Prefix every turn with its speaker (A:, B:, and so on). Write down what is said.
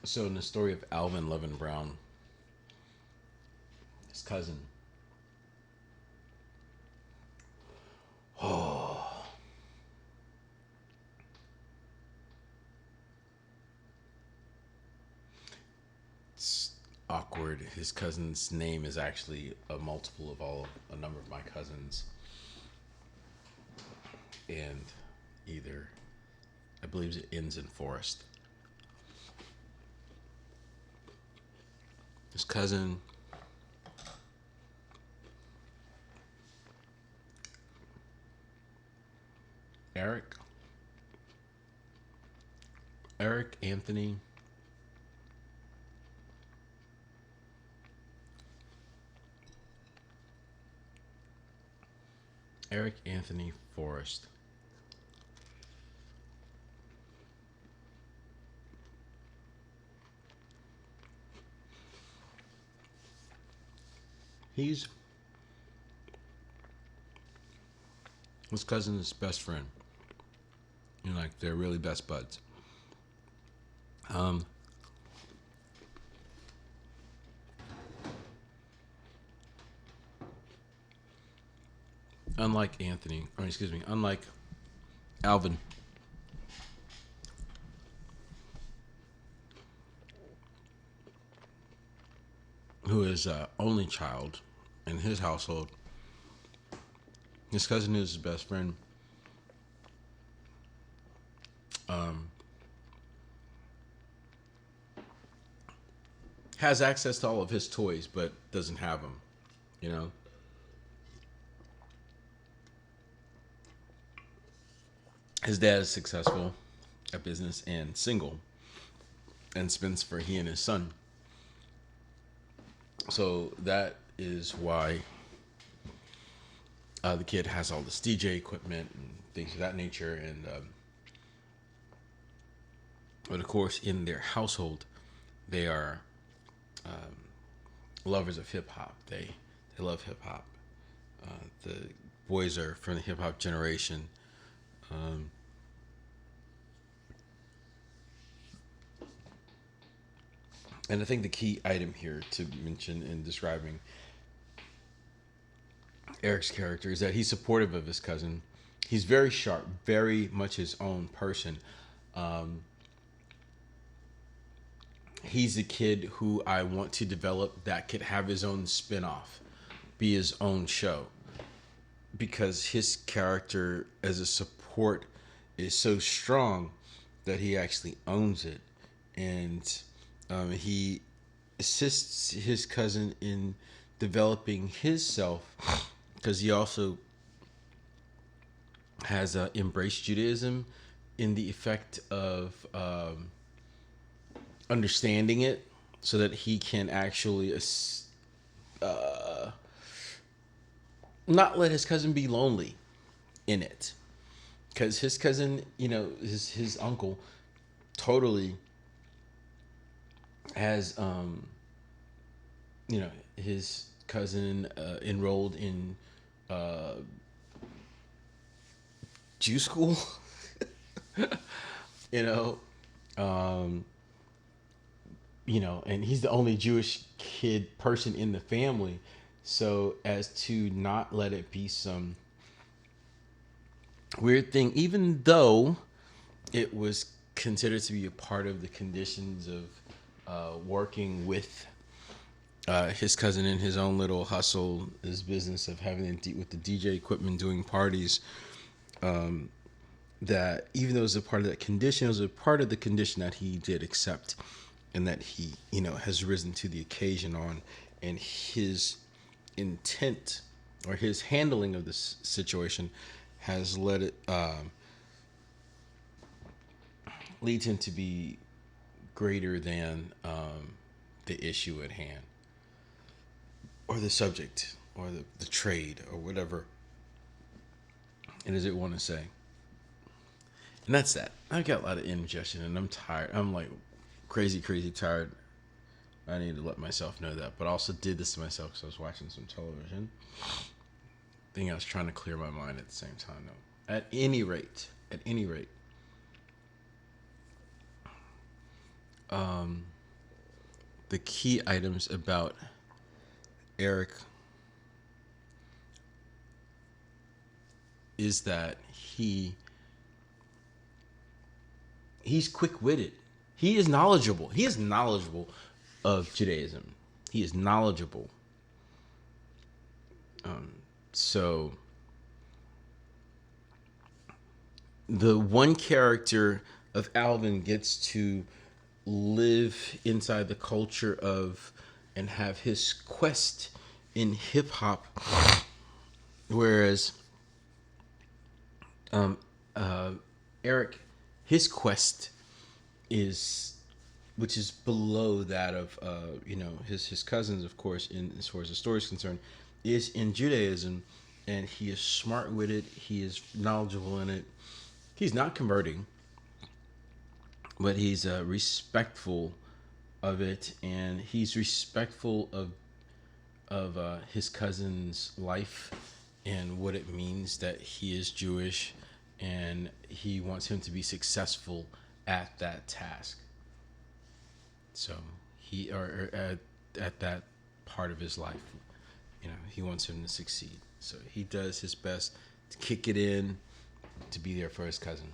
A: So in the story of Alvin Levin Brown, his cousin, oh, it's awkward. His cousin's name is actually a multiple of a number of my cousins, and either I believe it ends in Forrest. His cousin, Eric, Eric Anthony, Eric Anthony Forrest. He's his cousin's best friend. You know, like they're really best buds. Um, unlike Anthony, or excuse me, unlike Alvin, who is only child in his household, his cousin is his best friend. Um, has access to all of his toys, but doesn't have them. You know, his dad is successful at business and single, and spends for he and his son. So that is why the kid has all this DJ equipment and things of that nature, and but of course, in their household, they are lovers of hip hop. They love hip hop. The boys are from the hip hop generation. Um, and I think the key item here to mention in describing Eric's character is that he's supportive of his cousin. He's very sharp, very much his own person. Um, he's a kid who I want to develop that could have his own spin-off, be his own show, because his character as a support is so strong that he actually owns it, and he assists his cousin in developing his self because he also has embraced Judaism in the effect of understanding it so that he can actually not let his cousin be lonely in it, because his cousin, you know, his uncle totally has you know, his cousin enrolled in uh Jew school. you know um you know, and he's the only Jewish kid person in the family, so as to not let it be some weird thing, even though it was considered to be a part of the conditions of working with his cousin in his own little hustle, his business of having to with the DJ equipment, doing parties. That even though it was a part of that condition, it was a part of the condition that he did accept, and that he, you know, has risen to the occasion on, and his intent or his handling of this situation has led it leads him to be greater than the issue at hand, or the subject, or the trade, or whatever it is it want to say. And that's that. I've got a lot of indigestion and I'm tired. I'm like crazy tired. I need to let myself know that. But I also did this to myself because I was watching some television. I think I was trying to clear my mind at the same time, though. At any rate, the key items about Eric is that he's quick-witted. He is knowledgeable. He is knowledgeable of Judaism. He is knowledgeable. So the one character of Alvin gets to live inside the culture of and have his quest in hip hop, whereas Eric, his quest is, which is below that of his cousins, of course, in as far as the story is concerned, is in Judaism, and he is smart with it. He is knowledgeable in it. He's not converting, but he's respectful of it, and he's respectful of his cousin's life and what it means that he is Jewish, and he wants him to be successful at that task. So at that part of his life, he wants him to succeed. So he does his best to kick it in, to be there for his cousin.